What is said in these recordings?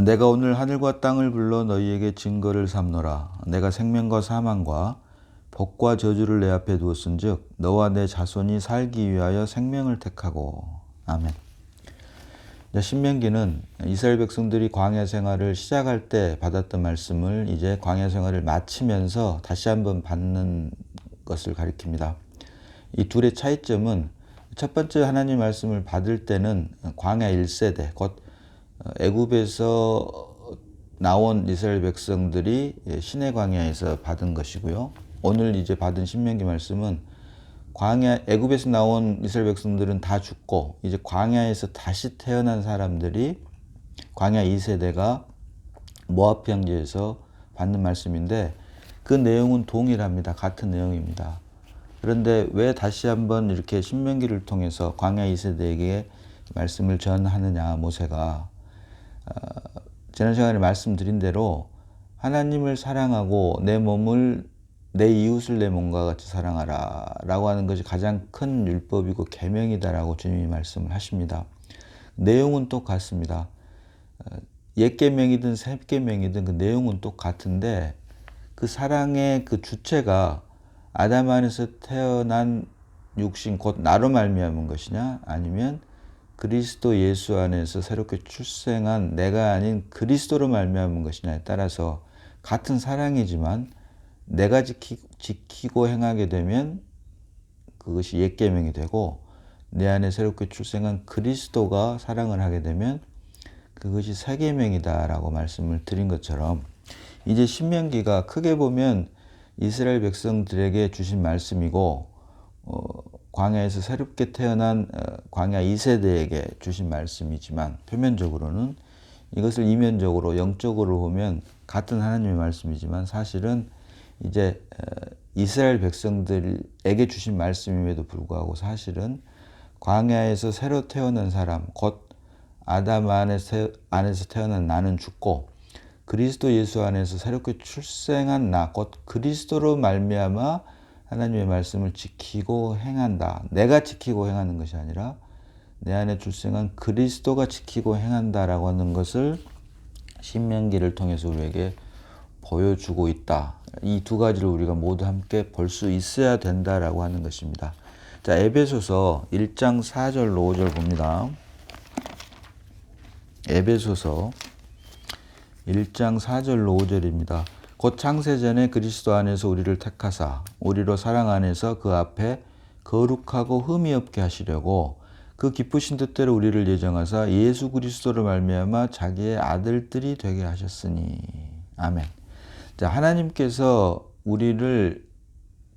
내가 오늘 하늘과 땅을 불러 너희에게 증거를 삼노라. 내가 생명과 사망과 복과 저주를 내 앞에 두었은즉 너와 내 자손이 살기 위하여 생명을 택하고. 아멘. 신명기는 이스라엘 백성들이 광야 생활을 시작할 때 받았던 말씀을 이제 광야 생활을 마치면서 다시 한번 받는 것을 가리킵니다. 이 둘의 차이점은 첫 번째 하나님 말씀을 받을 때는 광야 1세대, 곧 애굽에서 나온 이스라엘 백성들이 시내 광야에서 받은 것이고요. 오늘 이제 받은 신명기 말씀은 광야 애굽에서 나온 이스라엘 백성들은 다 죽고 이제 광야에서 다시 태어난 사람들이 광야 2세대가 모압 평지에서 받는 말씀인데 그 내용은 동일합니다. 같은 내용입니다. 그런데 왜 다시 한번 이렇게 신명기를 통해서 광야 2세대에게 말씀을 전하느냐, 모세가. 지난 시간에 말씀드린 대로 하나님을 사랑하고 내 몸을 내 이웃을 내 몸과 같이 사랑하라 라고 하는 것이 가장 큰 율법이고 계명이다라고 주님이 말씀을 하십니다. 내용은 똑같습니다. 옛 계명이든 새 계명이든 그 내용은 똑같은데 그 사랑의 그 주체가 아담 안에서 태어난 육신 곧 나로 말미암은 것이냐, 아니면 그리스도 예수 안에서 새롭게 출생한 내가 아닌 그리스도로 말미암은 것이냐에 따라서 같은 사랑이지만 내가 지키고 행하게 되면 그것이 옛 계명이 되고 내 안에 새롭게 출생한 그리스도가 사랑을 하게 되면 그것이 새 계명이다라고 말씀을 드린 것처럼 이제 신명기가 크게 보면 이스라엘 백성들에게 주신 말씀이고 광야에서 새롭게 태어난 광야 2세대에게 주신 말씀이지만 표면적으로는 이것을 이면적으로 영적으로 보면 같은 하나님의 말씀이지만 사실은 이제 이스라엘 백성들에게 주신 말씀임에도 불구하고 사실은 광야에서 새로 태어난 사람, 곧 아담 안에서 태어난 나는 죽고 그리스도 예수 안에서 새롭게 출생한 나, 곧 그리스도로 말미암아 하나님의 말씀을 지키고 행한다. 내가 지키고 행하는 것이 아니라 내 안에 출생한 그리스도가 지키고 행한다라고 하는 것을 신명기를 통해서 우리에게 보여주고 있다. 이 두 가지를 우리가 모두 함께 볼 수 있어야 된다라고 하는 것입니다. 자, 에베소서 1장 4절 5절 봅니다. 에베소서 1장 4절로 5절입니다. 곧 창세전에 그리스도 안에서 우리를 택하사 우리로 사랑 안에서 그 앞에 거룩하고 흠이 없게 하시려고 그 기쁘신 뜻대로 우리를 예정하사 예수 그리스도로 말미암아 자기의 아들들이 되게 하셨으니. 아멘. 자, 하나님께서 우리를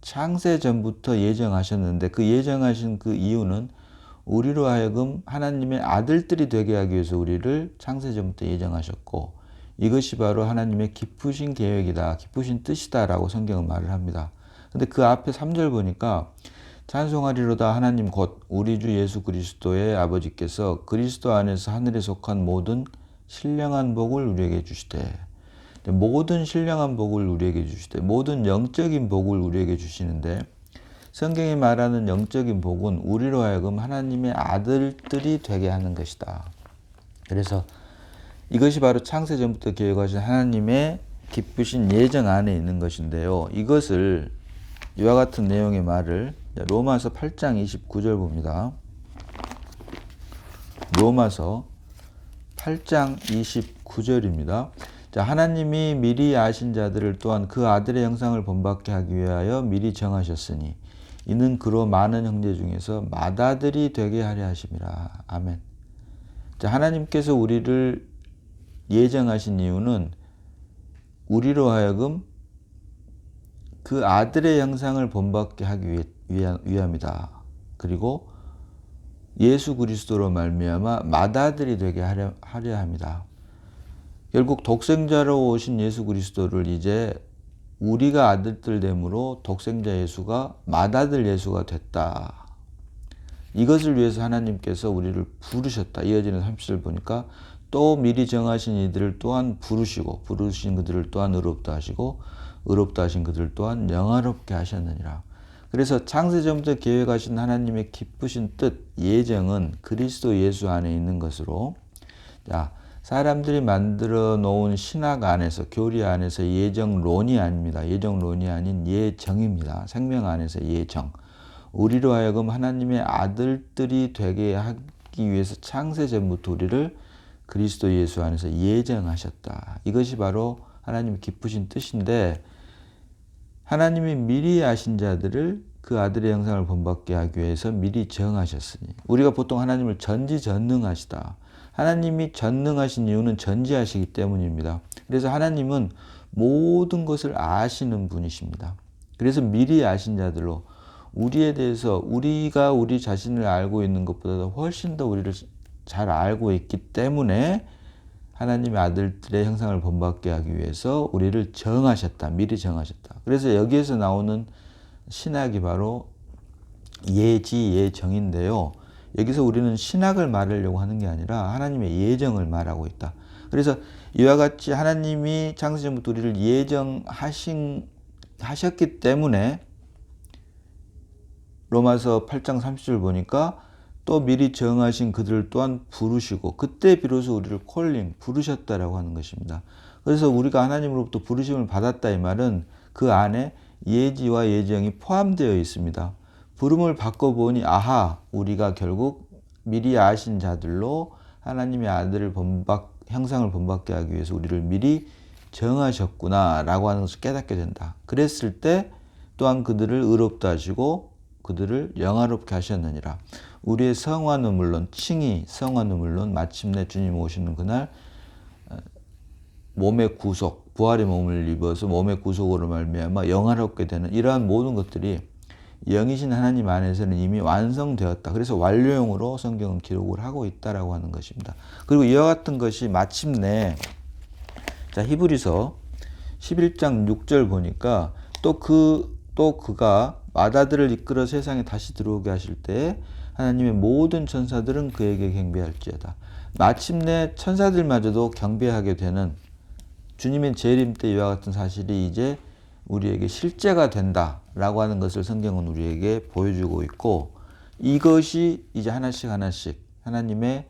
창세전부터 예정하셨는데 그 예정하신 그 이유는 우리로 하여금 하나님의 아들들이 되게 하기 위해서 우리를 창세전부터 예정하셨고 이것이 바로 하나님의 기쁘신 계획이다, 기쁘신 뜻이다라고 성경은 말을 합니다. 근데 그 앞에 3절 보니까 찬송하리로다 하나님 곧 우리 주 예수 그리스도의 아버지께서 그리스도 안에서 하늘에 속한 모든 신령한 복을 우리에게 주시되, 모든 신령한 복을 우리에게 주시되, 모든 영적인 복을 우리에게 주시는데 성경이 말하는 영적인 복은 우리로 하여금 하나님의 아들들이 되게 하는 것이다. 그래서 이것이 바로 창세전부터 계획하신 하나님의 기쁘신 예정 안에 있는 것인데요. 이것을 이와 같은 내용의 말을 로마서 8장 29절 봅니다. 로마서 8장 29절입니다. 자, 하나님이 미리 아신 자들을 또한 그 아들의 형상을 본받게 하기 위하여 미리 정하셨으니 이는 그로 많은 형제 중에서 맏아들이 되게 하려 하심이라. 아멘. 자, 하나님께서 우리를 예정하신 이유는 우리로 하여금 그 아들의 형상을 본받게 하기 위함이다. 그리고 예수 그리스도로 말미암아 맏아들이 되게 하려 합니다. 결국 독생자로 오신 예수 그리스도를 이제 우리가 아들들 됨으로 독생자 예수가 맏아들 예수가 됐다. 이것을 위해서 하나님께서 우리를 부르셨다. 이어지는 30절 보니까 또 미리 정하신 이들을 또한 부르시고 부르신 그들을 또한 의롭다 하시고 의롭다 하신 그들을 또한 영화롭게 하셨느니라. 그래서 창세전부터 계획하신 하나님의 기쁘신 뜻, 예정은 그리스도 예수 안에 있는 것으로, 자, 사람들이 만들어 놓은 신학 안에서, 교리 안에서 예정론이 아닙니다. 예정론이 아닌 예정입니다. 생명 안에서 예정. 우리로 하여금 하나님의 아들들이 되게 하기 위해서 창세 전부터 우리를 그리스도 예수 안에서 예정하셨다. 이것이 바로 하나님의 기쁘신 뜻인데, 하나님이 미리 아신 자들을 그 아들의 형상을 본받게 하기 위해서 미리 정하셨으니, 우리가 보통 하나님을 전지전능하시다. 하나님이 전능하신 이유는 전지하시기 때문입니다. 그래서 하나님은 모든 것을 아시는 분이십니다. 그래서 미리 아신 자들로 우리에 대해서, 우리가 우리 자신을 알고 있는 것보다 훨씬 더 우리를 잘 알고 있기 때문에 하나님의 아들들의 형상을 본받게 하기 위해서 우리를 정하셨다. 미리 정하셨다. 그래서 여기에서 나오는 신학이 바로 예지, 예정인데요. 여기서 우리는 신학을 말하려고 하는 게 아니라 하나님의 예정을 말하고 있다. 그래서 이와 같이 하나님이 창세전부터 우리를 예정하셨기 때문에 로마서 8장 30절 보니까 또 미리 정하신 그들을 또한 부르시고, 그때 비로소 우리를 부르셨다라고 하는 것입니다. 그래서 우리가 하나님으로부터 부르심을 받았다 이 말은 그 안에 예지와 예정이 포함되어 있습니다. 부름을 받고 보니 아하, 우리가 결국 미리 아신 자들로 하나님의 아들을 형상을 본받게 하기 위해서 우리를 미리 정하셨구나 라고 하는 것을 깨닫게 된다. 그랬을 때 또한 그들을 의롭다 하시고 그들을 영화롭게 하셨느니라. 우리의 성화는 물론, 칭의 성화는 물론 마침내 주님 오시는 그날 몸의 구속, 부활의 몸을 입어서 몸의 구속으로 말미암아 영화롭게 되는 이러한 모든 것들이 영이신 하나님 안에서는 이미 완성되었다. 그래서 완료형으로 성경은 기록을 하고 있다라고 하는 것입니다. 그리고 이와 같은 것이 마침내, 자, 히브리서 11장 6절 보니까 또 그가 마다들을 이끌어 세상에 다시 들어오게 하실 때 하나님의 모든 천사들은 그에게 경배할지어다. 마침내 천사들마저도 경배하게 되는 주님의 재림 때 이와 같은 사실이 이제 우리에게 실제가 된다라고 하는 것을 성경은 우리에게 보여주고 있고, 이것이 이제 하나씩 하나님의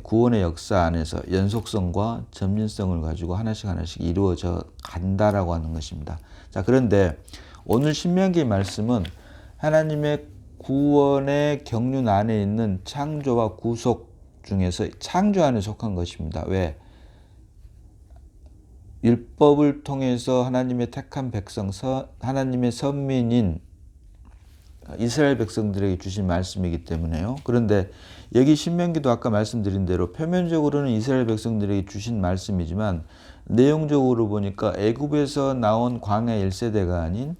구원의 역사 안에서 연속성과 점진성을 가지고 하나씩 이루어져 간다라고 하는 것입니다. 자, 그런데 오늘 신명기의 말씀은 하나님의 구원의 경륜 안에 있는 창조와 구속 중에서 창조 안에 속한 것입니다. 왜? 율법을 통해서 하나님의 택한 백성, 하나님의 선민인 이스라엘 백성들에게 주신 말씀이기 때문에요. 그런데 여기 신명기도 아까 말씀드린 대로 표면적으로는 이스라엘 백성들에게 주신 말씀이지만 내용적으로 보니까 애굽에서 나온 광야 1세대가 아닌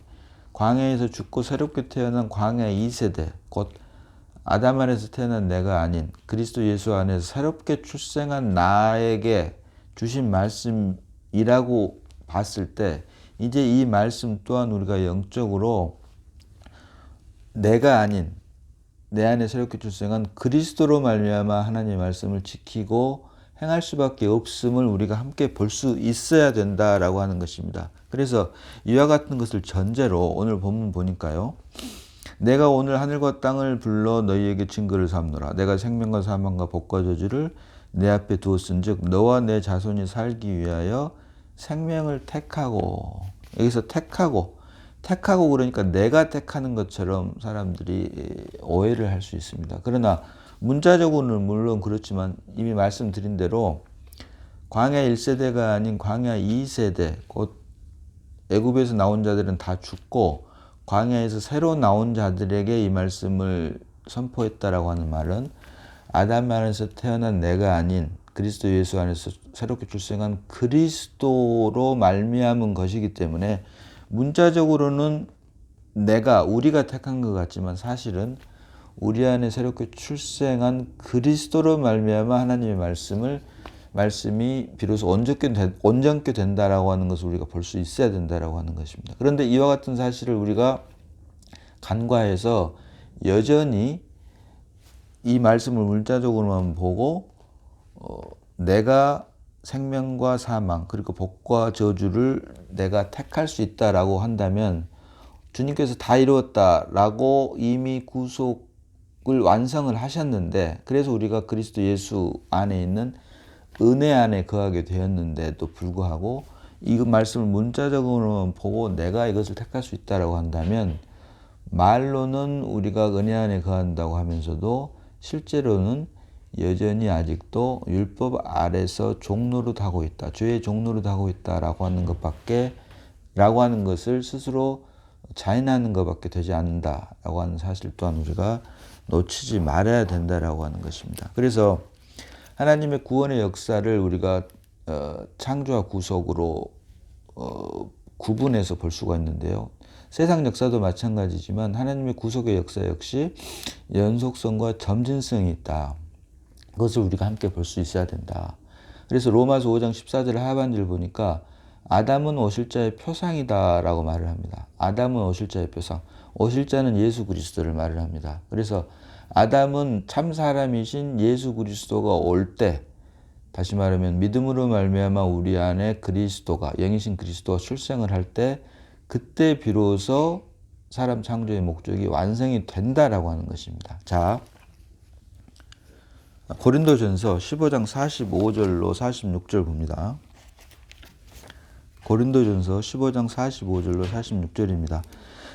광야에서 죽고 새롭게 태어난 광야 2세대, 곧 아담 안에서 태어난 내가 아닌 그리스도 예수 안에서 새롭게 출생한 나에게 주신 말씀이라고 봤을 때, 이제 이 말씀 또한 우리가 영적으로 내가 아닌 내 안에 새롭게 출생한 그리스도로 말미암아 하나님의 말씀을 지키고 행할 수밖에 없음을 우리가 함께 볼 수 있어야 된다라고 하는 것입니다. 그래서 이와 같은 것을 전제로 오늘 본문 보니까요. 내가 오늘 하늘과 땅을 불러 너희에게 증거를 삼노라. 내가 생명과 사망과 복과 저주를 내 앞에 두었은즉 너와 내 자손이 살기 위하여 생명을 택하고, 여기서 택하고 그러니까 내가 택하는 것처럼 사람들이 오해를 할 수 있습니다. 그러나 문자적으로는 물론 그렇지만 이미 말씀드린 대로 광야 1세대가 아닌 광야 2세대, 곧 애굽에서 나온 자들은 다 죽고 광야에서 새로 나온 자들에게 이 말씀을 선포했다라고 하는 말은 아담 안에서 태어난 내가 아닌 그리스도 예수 안에서 새롭게 출생한 그리스도로 말미암은 것이기 때문에 문자적으로는 우리가 택한 것 같지만 사실은 우리 안에 새롭게 출생한 그리스도로 말미암아 하나님의 말씀이 비로소 온전케 된다라고 하는 것을 우리가 볼 수 있어야 된다라고 하는 것입니다. 그런데 이와 같은 사실을 우리가 간과해서 여전히 이 말씀을 문자적으로만 보고 내가 생명과 사망 그리고 복과 저주를 내가 택할 수 있다라고 한다면 주님께서 다 이루었다라고 이미 구속을 완성을 하셨는데, 그래서 우리가 그리스도 예수 안에 있는 은혜 안에 거하게 되었는데도 불구하고 이 말씀을 문자적으로만 보고 내가 이것을 택할 수 있다라고 한다면 말로는 우리가 은혜 안에 거한다고 하면서도 실제로는 여전히 아직도 율법 아래서 종노릇하고 있다. 죄의 종노릇하고 있다라고 하는 것밖에 라고 하는 것을 스스로 자인하는 것밖에 되지 않는다라고 하는 사실 또한 우리가 놓치지 말아야 된다라고 하는 것입니다. 그래서 하나님의 구원의 역사를 우리가 창조와 구속으로 구분해서 볼 수가 있는데요. 세상 역사도 마찬가지지만 하나님의 구속의 역사 역시 연속성과 점진성이 있다. 그것을 우리가 함께 볼 수 있어야 된다. 그래서 로마서 5장 14절 하반절을 보니까 아담은 오실 자의 표상이다라고 말을 합니다. 아담은 오실 자의 표상. 오실 자는 예수 그리스도를 말을 합니다. 그래서 아담은 참 사람이신 예수 그리스도가 올 때, 다시 말하면 믿음으로 말미암아 우리 안에 그리스도가, 영이신 그리스도가 출생을 할 때, 그때 비로소 사람 창조의 목적이 완성이 된다라고 하는 것입니다. 자, 고린도전서 15장 45절로 46절 봅니다. 고린도전서 15장 45절로 46절입니다.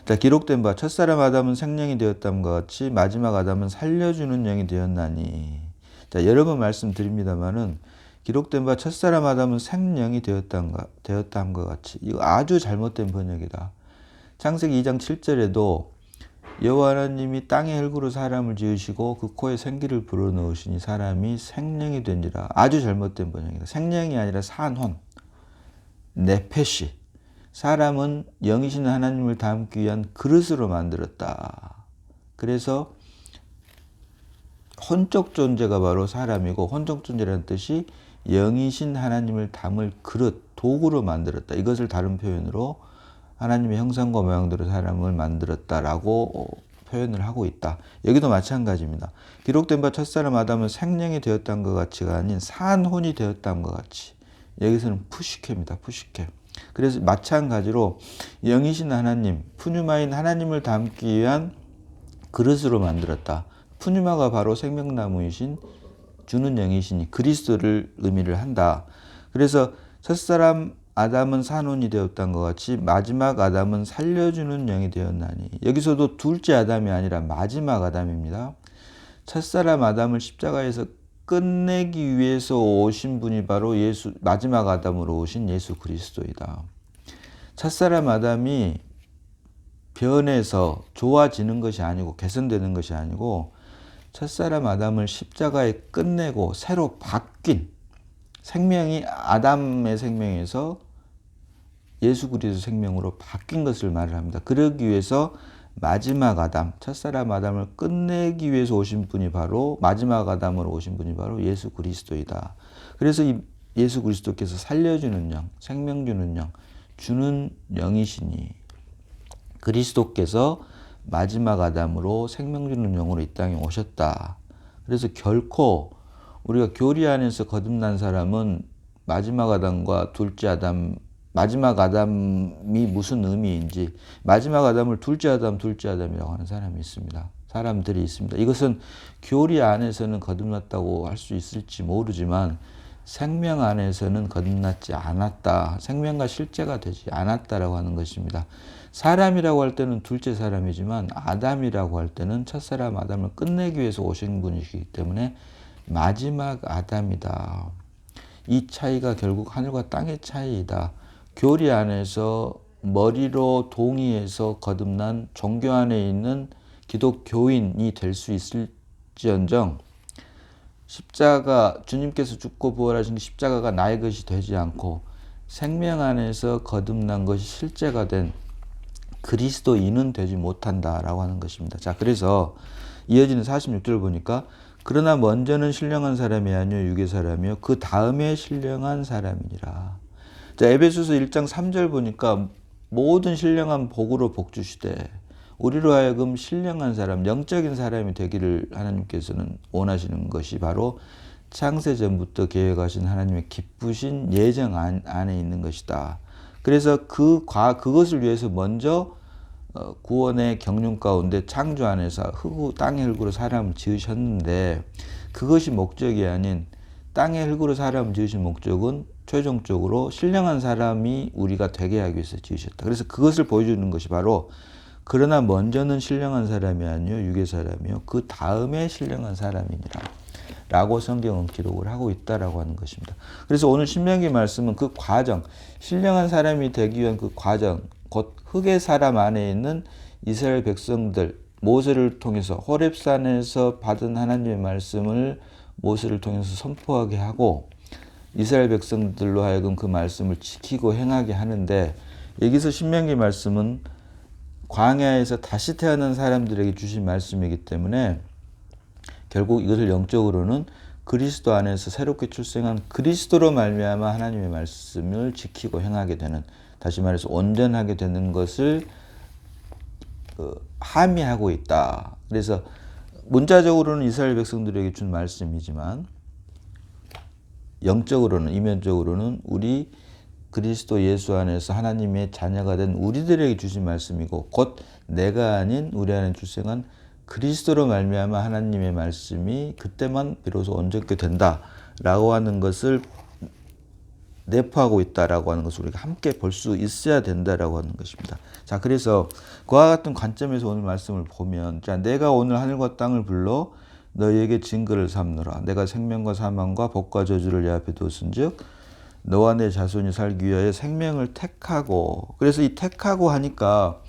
자, 기록된 바 첫사람 아담은 생명이 되었담과 같이 마지막 아담은 살려주는 영이 되었나니. 자, 여러 번 말씀드립니다만은 기록된 바 첫사람 아담은 생명이 되었담과 같이. 이거 아주 잘못된 번역이다. 창세기 2장 7절에도 여호와 하나님이 땅의 흙으로 사람을 지으시고 그 코에 생기를 불어넣으시니 사람이 생명이 된지라. 아주 잘못된 번역이다. 생명이 아니라 산혼, 네페시. 사람은 영이신 하나님을 담기 위한 그릇으로 만들었다. 그래서 혼적 존재가 바로 사람이고, 혼적 존재라는 뜻이 영이신 하나님을 담을 그릇, 도구로 만들었다. 이것을 다른 표현으로 하나님의 형상과 모양대로 사람을 만들었다라고 표현을 하고 있다. 여기도 마찬가지입니다. 기록된 바 첫사람 아담은 생명이 되었다는 것 같이가 아닌 산혼이 되었다는 것 같이. 여기서는 푸시케입니다. 푸시케. 그래서 마찬가지로 영이신 하나님, 푸뉴마인 하나님을 담기 위한 그릇으로 만들었다. 푸뉴마가 바로 생명나무이신 주는 영이시니 그리스도를 의미를 한다. 그래서 첫사람 아담은 산혼이 되었다는 것 같이 마지막 아담은 살려주는 영이 되었나니. 여기서도 둘째 아담이 아니라 마지막 아담입니다. 첫사람 아담을 십자가에서 끝내기 위해서 오신 분이 바로 마지막 아담으로 오신 예수 그리스도이다. 첫사람 아담이 변해서 좋아지는 것이 아니고 개선되는 것이 아니고 첫사람 아담을 십자가에 끝내고 새로 바뀐 생명이 아담의 생명에서 예수 그리스도 생명으로 바뀐 것을 말을 합니다. 그러기 위해서 마지막 아담, 첫사람 아담을 끝내기 위해서 오신 분이 바로 마지막 아담으로 오신 분이 바로 예수 그리스도이다. 그래서 이 예수 그리스도께서 살려주는 영, 생명 주는 영, 주는 영이시니 그리스도께서 마지막 아담으로 생명 주는 영으로 이 땅에 오셨다. 그래서 결코 우리가 교리 안에서 거듭난 사람은 마지막 아담과 둘째 아담, 마지막 아담이 무슨 의미인지, 마지막 아담을 둘째 아담이라고 하는 사람이 있습니다. 사람들이 있습니다. 이것은 교리 안에서는 거듭났다고 할 수 있을지 모르지만 생명 안에서는 거듭났지 않았다. 생명과 실제가 되지 않았다라고 하는 것입니다. 사람이라고 할 때는 둘째 사람이지만 아담이라고 할 때는 첫사람 아담을 끝내기 위해서 오신 분이시기 때문에 마지막 아담이다. 이 차이가 결국 하늘과 땅의 차이이다. 교리 안에서 머리로 동의해서 거듭난 종교 안에 있는 기독교인이 될 수 있을지언정 십자가, 주님께서 죽고 부활하신 십자가가 나의 것이 되지 않고 생명 안에서 거듭난 것이 실제가 된 그리스도인은 되지 못한다라고 하는 것입니다. 자, 그래서 이어지는 46절 보니까 그러나 먼저는 신령한 사람이 아니요 육의 사람이요 그 다음에 신령한 사람이니라. 자, 에베소서 1장 3절 보니까 모든 신령한 복으로 복주시되 우리로 하여금 신령한 사람, 영적인 사람이 되기를 하나님께서는 원하시는 것이 바로 창세전부터 계획하신 하나님의 기쁘신 예정 안에 있는 것이다. 그래서 그것을 위해서 먼저 구원의 경륜 가운데 창조 안에서 땅의 흙으로 사람을 지으셨는데 그것이 목적이 아닌 땅의 흙으로 사람을 지으신 목적은 최종적으로 신령한 사람이 우리가 되게 하기 위해서 지으셨다. 그래서 그것을 보여주는 것이 바로 그러나 먼저는 신령한 사람이 아니요 육의 사람이요 그 다음에 신령한 사람이니라 라고 성경은 기록을 하고 있다라고 하는 것입니다. 그래서 오늘 신명기 말씀은 그 과정, 신령한 사람이 되기 위한 그 과정, 곧 흙의 사람 안에 있는 이스라엘 백성들, 모세를 통해서 호렙산에서 받은 하나님의 말씀을 모세를 통해서 선포하게 하고 이스라엘 백성들로 하여금 그 말씀을 지키고 행하게 하는데, 여기서 신명기 말씀은 광야에서 다시 태어난 사람들에게 주신 말씀이기 때문에 결국 이것을 영적으로는 그리스도 안에서 새롭게 출생한 그리스도로 말미암아 하나님의 말씀을 지키고 행하게 되는, 다시 말해서 온전하게 되는 것을 함의하고 있다. 그래서 문자적으로는 이스라엘 백성들에게 준 말씀이지만 영적으로는, 이면적으로는 우리 그리스도 예수 안에서 하나님의 자녀가 된 우리들에게 주신 말씀이고, 곧 내가 아닌 우리 안에 출생한 그리스도로 말미암아 하나님의 말씀이 그때만 비로소 온전케 된다라고 하는 것을 내포하고 있다라고 하는 것을 우리가 함께 볼 수 있어야 된다라고 하는 것입니다. 자, 그래서 그와 같은 관점에서 오늘 말씀을 보면, 자, 내가 오늘 하늘과 땅을 불러 너희에게 증거를 삼노라. 내가 생명과 사망과 복과 저주를 내 앞에 두었은즉 너와 내 자손이 살기 위하여 생명을 택하고. 그래서 이 택하고 하니까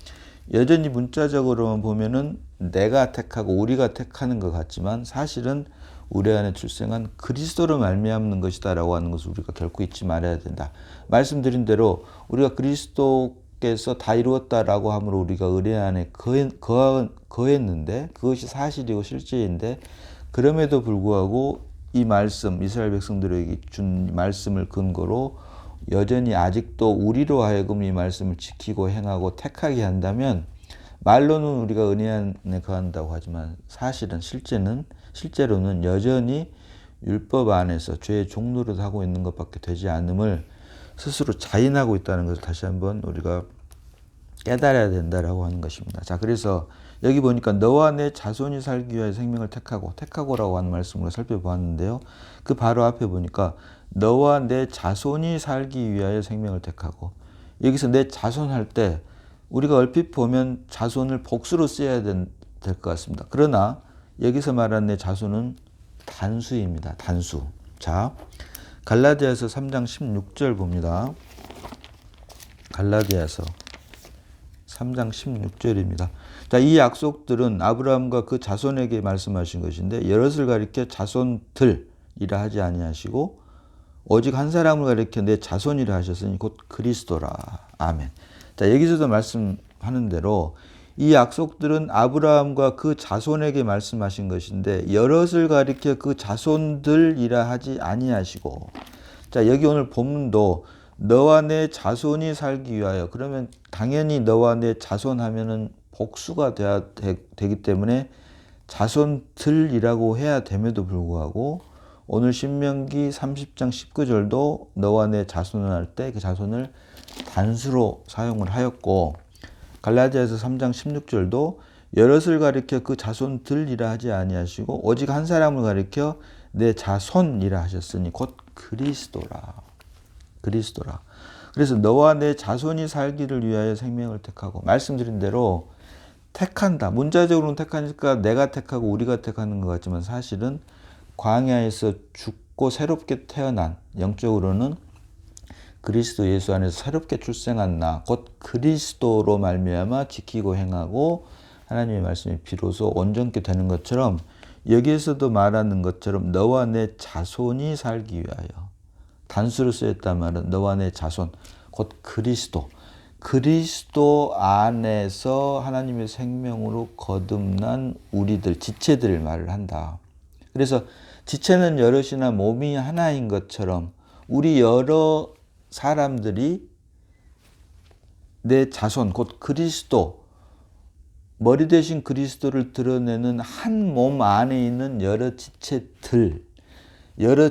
여전히 문자적으로만 보면은 내가 택하고 우리가 택하는 것 같지만 사실은 우리 안에 출생한 그리스도로 말미암는 것이다라고 하는 것을 우리가 결코 잊지 말아야 된다. 말씀드린 대로 우리가 그리스도께서 다 이루었다라고 함으로 우리가 은혜 안에 거했는데 그것이 사실이고 실제인데, 그럼에도 불구하고 이 말씀, 이스라엘 백성들에게 준 말씀을 근거로 여전히 아직도 우리로 하여금 이 말씀을 지키고 행하고 택하게 한다면, 말로는 우리가 은혜 안에 거한다고 하지만 사실은 실제로는 여전히 율법 안에서 죄의 종노릇 하고 있는 것밖에 되지 않음을 스스로 자인하고 있다는 것을 다시 한번 우리가 깨달아야 된다라고 하는 것입니다. 자, 그래서 여기 보니까 너와 내 자손이 살기 위하여 생명을 택하고라고 하는 말씀으로 살펴보았는데요. 그 바로 앞에 보니까 너와 내 자손이 살기 위하여 생명을 택하고, 여기서 내 자손 할 때 우리가 얼핏 보면 자손을 복수로 써야 될 것 같습니다. 그러나 여기서 말하는 내 자손은 단수입니다. 단수. 자, 갈라디아서 3장 16절 봅니다. 갈라디아서 3장 16절입니다. 자, 이 약속들은 아브라함과 그 자손에게 말씀하신 것인데 여럿을 가리켜 자손들이라 하지 아니하시고 오직 한 사람을 가리켜 내 자손이라 하셨으니 곧 그리스도라. 아멘. 자, 여기서도 말씀하는 대로 이 약속들은 아브라함과 그 자손에게 말씀하신 것인데 여럿을 가리켜 그 자손들이라 하지 아니하시고, 자, 여기 오늘 본문도 너와 내 자손이 살기 위하여, 그러면 당연히 너와 내 자손 하면은 복수가 되기 때문에 자손들이라고 해야 됨에도 불구하고 오늘 신명기 30장 19절도 너와 내 자손을 할 때 그 자손을 단수로 사용을 하였고, 갈라디아서 3장 16절도 여럿을 가리켜 그 자손들이라 하지 아니하시고 오직 한 사람을 가리켜 내 자손이라 하셨으니 곧 그리스도라. 그리스도라. 그래서 너와 내 자손이 살기를 위하여 생명을 택하고, 말씀드린 대로 택한다. 문자적으로는 택하니까 내가 택하고 우리가 택하는 것 같지만 사실은 광야에서 죽고 새롭게 태어난, 영적으로는 그리스도 예수 안에서 새롭게 출생한 나, 곧 그리스도로 말미암아 지키고 행하고 하나님의 말씀이 비로소 온전케 되는 것처럼 여기에서도 말하는 것처럼 너와 내 자손이 살기 위하여, 단수로 쓰였단 말은 너와 내 자손, 곧 그리스도 안에서 하나님의 생명으로 거듭난 우리들, 지체들을 말을 한다. 그래서 지체는 여럿이나 몸이 하나인 것처럼 우리 여러 사람들이 내 자손, 곧 그리스도, 머리 대신 그리스도를 드러내는 한 몸 안에 있는 여러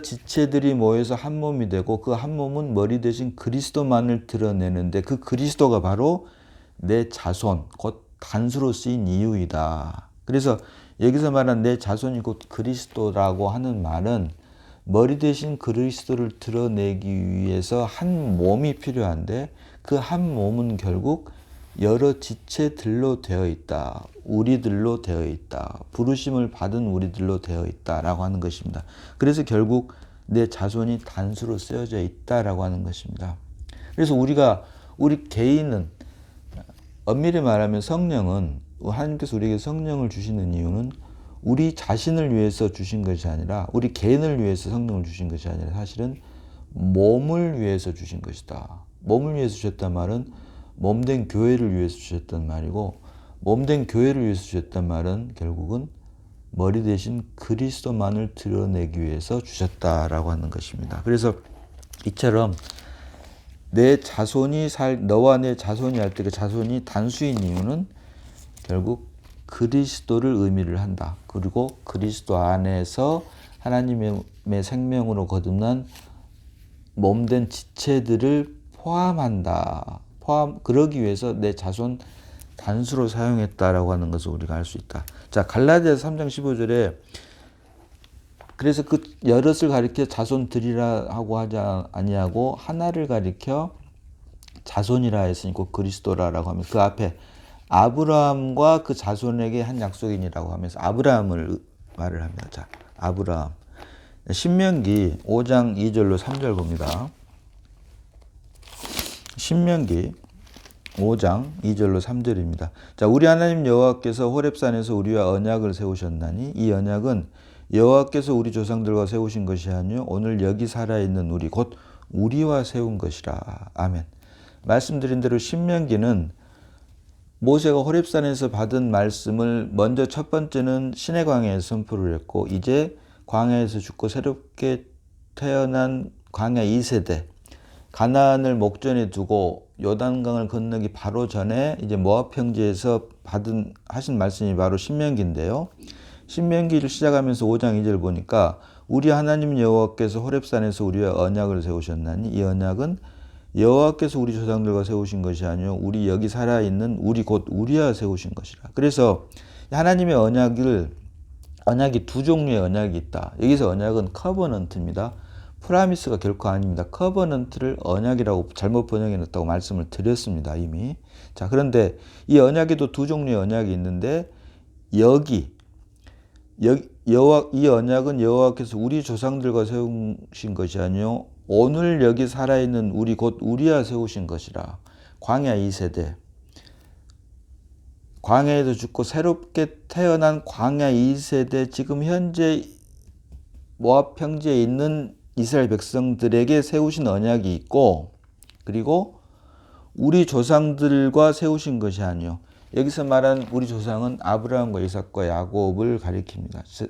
지체들이 모여서 한 몸이 되고 그 한 몸은 머리 대신 그리스도만을 드러내는데 그 그리스도가 바로 내 자손, 곧 단수로 쓰인 이유이다. 그래서 여기서 말한 내 자손이 곧 그리스도라고 하는 말은 머리 대신 그리스도를 드러내기 위해서 한 몸이 필요한데 그 한 몸은 결국 여러 지체들로 되어 있다. 우리들로 되어 있다. 부르심을 받은 우리들로 되어 있다라고 하는 것입니다. 그래서 결국 내 자손이 단수로 쓰여져 있다라고 하는 것입니다. 그래서 우리 개인은 엄밀히 말하면 성령은 하나님께서 우리에게 성령을 주시는 이유는 우리 자신을 위해서 주신 것이 아니라 우리 개인을 위해서 성령을 주신 것이 아니라 사실은 몸을 위해서 주신 것이다. 몸을 위해서 주셨단 말은 몸된 교회를 위해서 주셨단 말이고 몸된 교회를 위해서 주셨단 말은 결국은 머리 대신 그리스도만을 드러내기 위해서 주셨다라고 하는 것입니다. 그래서 이처럼 내 자손이 너와 내 자손이 할 때 그 자손이 단수인 이유는 결국 그리스도를 의미를 한다. 그리고 그리스도 안에서 하나님의 생명으로 거듭난 몸된 지체들을 포함한다. 그러기 위해서 내 자손 단수로 사용했다라고 하는 것을 우리가 알 수 있다. 자, 갈라디아서 3장 15절에 그래서 그 여럿을 가리켜 자손들이라 하고 하지 아니하고 하나를 가리켜 자손이라 했으니 곧 그리스도라라고 하면 그 앞에 아브라함과 그 자손에게 한 약속이니라고 하면서 아브라함을 말을 합니다. 자, 아브라함. 신명기 5장 2절로 3절 봅니다. 신명기 5장 2절로 3절입니다. 자, 우리 하나님 여호와께서 호렙산에서 우리와 언약을 세우셨나니 이 언약은 여호와께서 우리 조상들과 세우신 것이 아니요 오늘 여기 살아있는 우리 곧 우리와 세운 것이라. 아멘. 말씀드린 대로 신명기는 모세가 호렙산에서 받은 말씀을 먼저 첫 번째는 시내 광야에서 선포를 했고 이제 광야에서 죽고 새롭게 태어난 광야 2세대 가나안을 목전에 두고 요단강을 건너기 바로 전에 이제 모압 평지에서 하신 말씀이 바로 신명기인데요. 신명기를 시작하면서 5장 2절 보니까 우리 하나님 여호와께서 호렙산에서 우리와 언약을 세우셨나니 이 언약은 여호와께서 우리 조상들과 세우신 것이 아니요 우리 여기 살아있는 우리 곧 우리와 세우신 것이라. 그래서 하나님의 언약이 두 종류의 언약이 있다. 여기서 언약은 커버넌트입니다. 프라미스가 결코 아닙니다. 커버넌트를 언약이라고 잘못 번역해놨다고 말씀을 드렸습니다. 이미. 자, 그런데 이 언약에도 두 종류의 언약이 있는데 이 언약은 여호와께서 우리 조상들과 세우신 것이 아니요 오늘 여기 살아있는 우리 곧 우리와 세우신 것이라. 광야 2세대. 광야에서 죽고 새롭게 태어난 광야 2세대 지금 현재 모압 평지에 있는 이스라엘 백성들에게 세우신 언약이 있고 그리고 우리 조상들과 세우신 것이 아니요. 여기서 말한 우리 조상은 아브라함과 이삭과 야곱을 가리킵니다.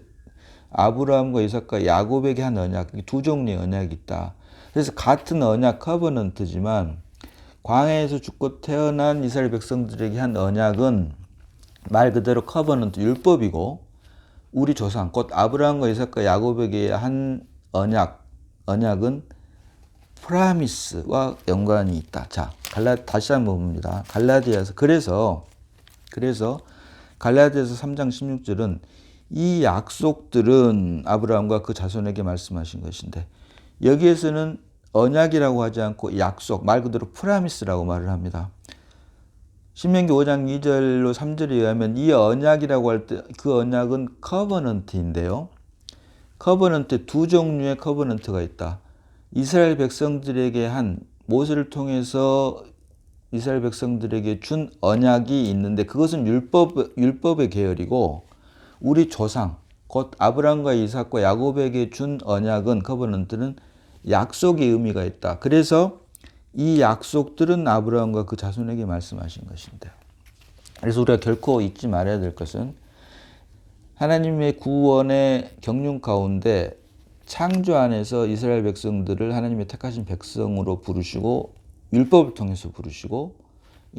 아브라함과 이삭과 야곱에게 한 언약, 두 종류의 언약이 있다. 그래서 같은 언약 커버넌트지만 광야에서 죽고 태어난 이스라엘 백성들에게 한 언약은 말 그대로 커버넌트 율법이고 우리 조상 곧 아브라함과 이삭과 야곱에게 한 언약은 프라미스와 연관이 있다. 자, 다시 한번 봅니다. 갈라디아서 그래서 갈라디아서 3장 16절은 이 약속들은 아브라함과 그 자손에게 말씀하신 것인데 여기에서는 언약이라고 하지 않고 약속, 말 그대로 프라미스라고 말을 합니다. 신명기 5장 2절로 3절에 의하면 이 언약이라고 할 때 그 언약은 커버넌트인데요. 커버넌트 두 종류의 커버넌트가 있다. 이스라엘 백성들에게 모세를 통해서 이스라엘 백성들에게 준 언약이 있는데 그것은 율법의 계열이고 우리 조상 곧 아브라함과 이삭과 야곱에게 준 언약은 커버넌트는 약속의 의미가 있다. 그래서 이 약속들은 아브라함과 그 자손에게 말씀하신 것인데 그래서 우리가 결코 잊지 말아야 될 것은 하나님의 구원의 경륜 가운데 창조 안에서 이스라엘 백성들을 하나님의 택하신 백성으로 부르시고 율법을 통해서 부르시고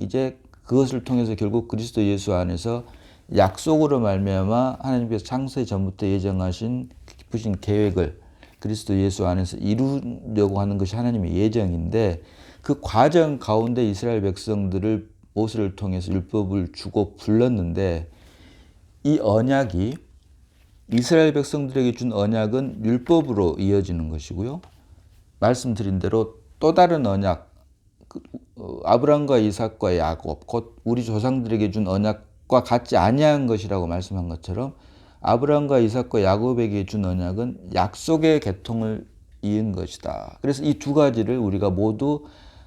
이제 그것을 통해서 결국 그리스도 예수 안에서 약속으로 말미암아 하나님께서 창세 전부터 예정하신 깊으신 계획을 그리스도 예수 안에서 이루려고 하는 것이 하나님의 예정인데 그 과정 가운데 이스라엘 백성들을 모세를 통해서 율법을 주고 불렀는데 이 언약이 이스라엘 백성들에게 준 언약은 율법으로 이어지는 것이고요. 말씀드린 대로 또 다른 언약, 아브라함과 이삭과 야곱, 곧 우리 조상들에게 준 언약과 같지 아니한 것이라고 말씀한 것처럼 아브라함과 이삭과 야곱에게 준 언약은 약속의 계통을 이은 것이다. 그래서 이 두 가지를 우리가 모두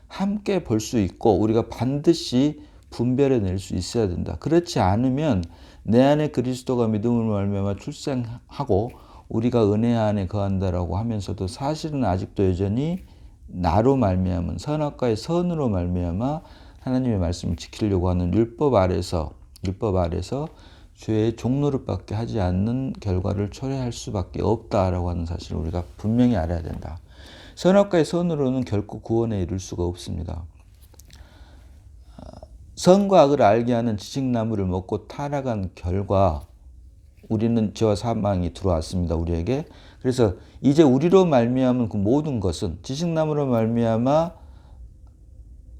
함께 볼 수 있고 우리가 반드시 분별해낼 수 있어야 된다. 그렇지 않으면 내 안에 그리스도가 믿음으로 말미암아 출생하고 우리가 은혜 안에 거한다라고 하면서도 사실은 아직도 여전히 나로 말미암은 선악과의 선으로 말미암아 하나님의 말씀을 지키려고 하는 율법 아래서 죄의 종노릇밖에 하지 않는 결과를 초래할 수밖에 없다라고 하는 사실을 우리가 분명히 알아야 된다. 선악과의 선으로는 결코 구원에 이를 수가 없습니다. 선과 악을 알게 하는 지식나무를 먹고 타락한 결과 우리는 죄와 사망이 들어왔습니다. 우리에게. 그래서 이제 우리로 말미암은 그 모든 것은 지식나무로 말미암아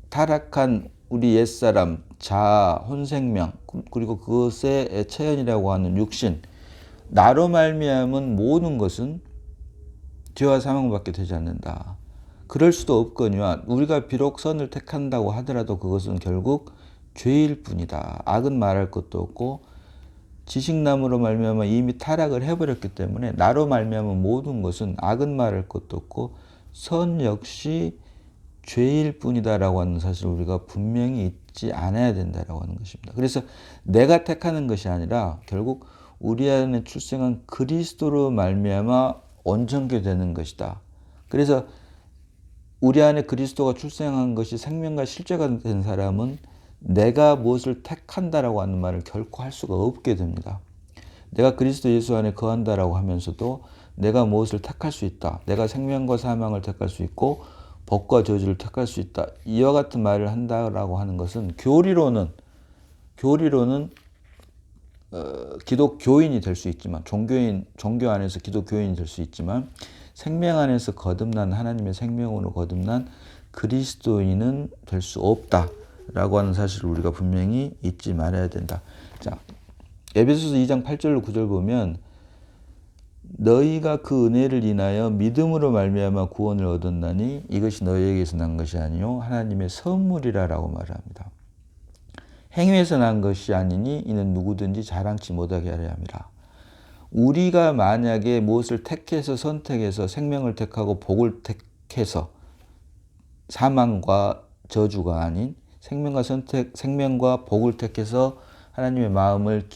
타락한 우리 옛사람, 자아, 혼생명, 그리고 그것의 체현이라고 하는 육신, 나로 말미암은 모든 것은 죄와 사망밖에 되지 않는다. 그럴 수도 없거니와 우리가 비록 선을 택한다고 하더라도 그것은 결국 죄일 뿐이다. 악은 말할 것도 없고 지식나무로 말미암아 이미 타락을 해버렸기 때문에 나로 말미암은 모든 것은 악은 말할 것도 없고 선 역시 죄일 뿐이다라고 하는 사실을 우리가 분명히 잊지 않아야 된다라고 하는 것입니다. 그래서 내가 택하는 것이 아니라 결국 우리 안에 출생한 그리스도로 말미암아 온전케 되는 것이다. 그래서 우리 안에 그리스도가 출생한 것이 생명과 실제가 된 사람은 내가 무엇을 택한다라고 하는 말을 결코 할 수가 없게 됩니다. 내가 그리스도 예수 안에 거한다라고 하면서도 내가 무엇을 택할 수 있다. 내가 생명과 사망을 택할 수 있고 복과 저주를 택할 수 있다. 이와 같은 말을 한다라고 하는 것은 교리로는 기독교인이 될 수 있지만 종교 안에서 기독교인이 될 수 있지만 생명 안에서 거듭난 하나님의 생명으로 거듭난 그리스도인은 될 수 없다라고 하는 사실을 우리가 분명히 잊지 말아야 된다. 자, 에베소서 2장 8절 9절 보면 너희가 그 은혜를 인하여 믿음으로 말미암아 구원을 얻었나니 이것이 너희에게서 난 것이 아니요 하나님의 선물이라라고 말합니다. 행위에서 난 것이 아니니 이는 누구든지 자랑치 못하게 하려 함이라. 우리가 만약에 무엇을 택해서 선택해서 생명을 택하고 복을 택해서 사망과 저주가 아닌 생명과 복을 택해서 하나님의 마음을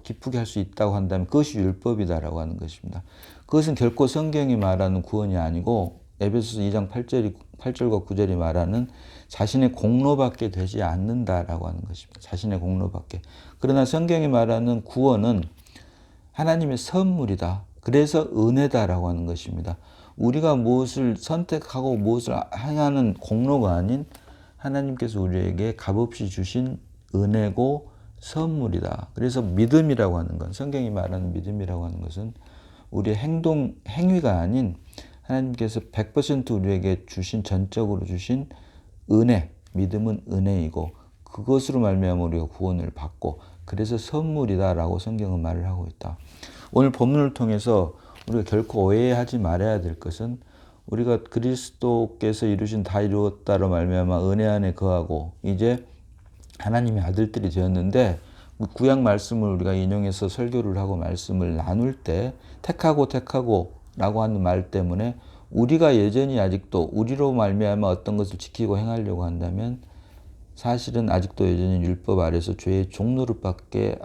기쁘게 할 수 있다고 한다면 그것이 율법이다라고 하는 것입니다. 그것은 결코 성경이 말하는 구원이 아니고 에베소서 2장 8절과 9절이 말하는 자신의 공로밖에 되지 않는다라고 하는 것입니다. 자신의 공로밖에. 그러나 성경이 말하는 구원은 하나님의 선물이다. 그래서 은혜다라고 하는 것입니다. 우리가 무엇을 선택하고 무엇을 행하는 공로가 아닌 하나님께서 우리에게 값없이 주신 은혜고 선물이다. 그래서 믿음이라고 하는 건, 성경이 말하는 믿음이라고 하는 것은 우리의 행위가 아닌 하나님께서 100% 우리에게 전적으로 주신 은혜, 믿음은 은혜이고 그것으로 말미암아 우리가 구원을 받고 그래서 선물이다라고 성경은 말을 하고 있다. 오늘 본문을 통해서 우리가 결코 오해하지 말아야 될 것은 우리가 그리스도께서 이루신 다 이루었다로 말미암아 은혜 안에 거하고 이제 하나님의 아들들이 되었는데 구약 말씀을 우리가 인용해서 설교를 하고 말씀을 나눌 때 택하고 라고 하는 말 때문에 우리가 여전히 아직도 우리로 말미암아 어떤 것을 지키고 행하려고 한다면 사실은 아직도 여전히 율법 아래서 죄의 종노릇밖에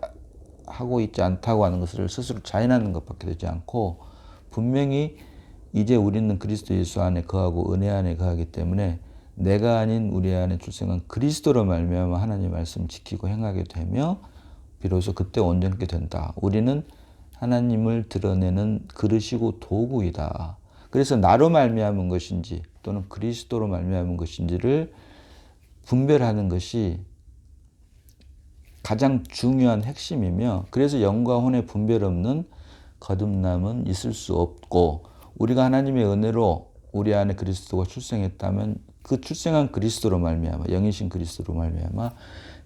하고 있지 않다고 하는 것을 스스로 자인하는 것밖에 되지 않고 분명히 이제 우리는 그리스도 예수 안에 거하고 은혜 안에 거하기 때문에 내가 아닌 우리 안에 출생한 그리스도로 말미암아 하나님의 말씀을 지키고 행하게 되며 비로소 그때 온전하게 된다. 우리는 하나님을 드러내는 그릇이고 도구이다. 그래서 나로 말미암은 것인지 또는 그리스도로 말미암은 것인지를 분별하는 것이 가장 중요한 핵심이며 그래서 영과 혼의 분별 없는 거듭남은 있을 수 없고 우리가 하나님의 은혜로 우리 안에 그리스도가 출생했다면 그 출생한 그리스도로 말미암아 영이신 그리스도로 말미암아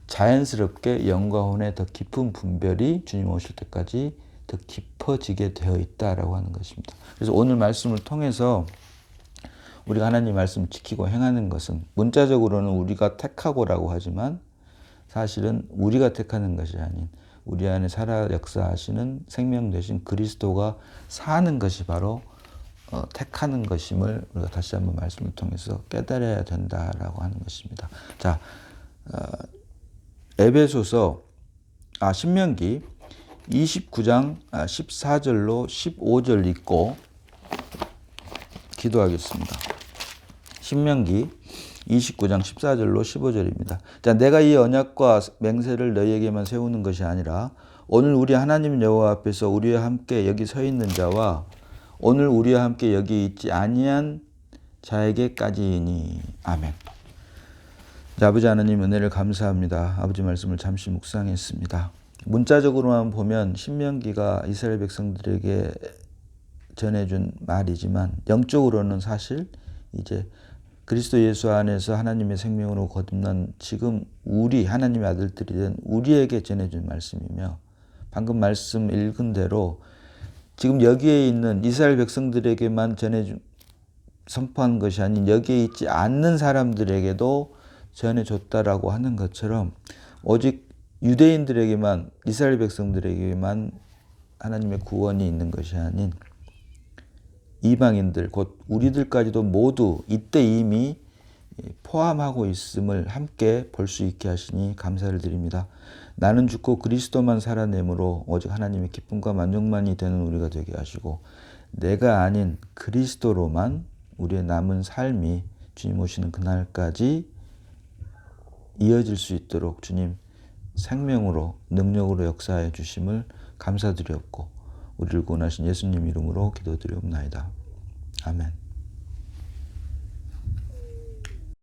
자연스럽게 영과 혼의 더 깊은 분별이 주님 오실 때까지 더 깊어지게 되어 있다라고 하는 것입니다. 그래서 오늘 말씀을 통해서 우리가 하나님 말씀을 지키고 행하는 것은 문자적으로는 우리가 택하고라고 하지만 사실은 우리가 택하는 것이 아닌 우리 안에 살아 역사하시는 생명 되신 그리스도가 사는 것이 바로 택하는 것임을 우리가 다시 한번 말씀을 통해서 깨달아야 된다라고 하는 것입니다. 자, 신명기 29장 14절로 15절 읽고 기도하겠습니다. 신명기 29장 14절로 15절입니다. 자, 내가 이 언약과 맹세를 너희에게만 세우는 것이 아니라 오늘 우리 하나님 여호와 앞에서 우리와 함께 여기 서 있는 자와 오늘 우리와 함께 여기 있지 아니한 자에게까지이니. 아멘. 자, 아버지 하나님 은혜를 감사합니다. 아버지 말씀을 잠시 묵상했습니다. 문자적으로만 보면 신명기가 이스라엘 백성들에게 전해준 말이지만 영적으로는 사실 이제 그리스도 예수 안에서 하나님의 생명으로 거듭난 지금 우리 하나님의 아들들이 된 우리에게 전해준 말씀이며 방금 말씀 읽은 대로 지금 여기에 있는 이스라엘 백성들에게만 선포한 것이 아닌 여기에 있지 않는 사람들에게도 전해줬다라고 하는 것처럼 오직 유대인들에게만 이스라엘 백성들에게만 하나님의 구원이 있는 것이 아닌 이방인들 곧 우리들까지도 모두 이때 이미 포함하고 있음을 함께 볼 수 있게 하시니 감사를 드립니다. 나는 죽고 그리스도만 살아내므로 오직 하나님의 기쁨과 만족만이 되는 우리가 되게 하시고 내가 아닌 그리스도로만 우리의 남은 삶이 주님 오시는 그날까지 이어질 수 있도록 주님 생명으로 능력으로 역사해 주심을 감사드렸고 우리를 구원하신 예수님 이름으로 기도드리옵나이다. 아멘.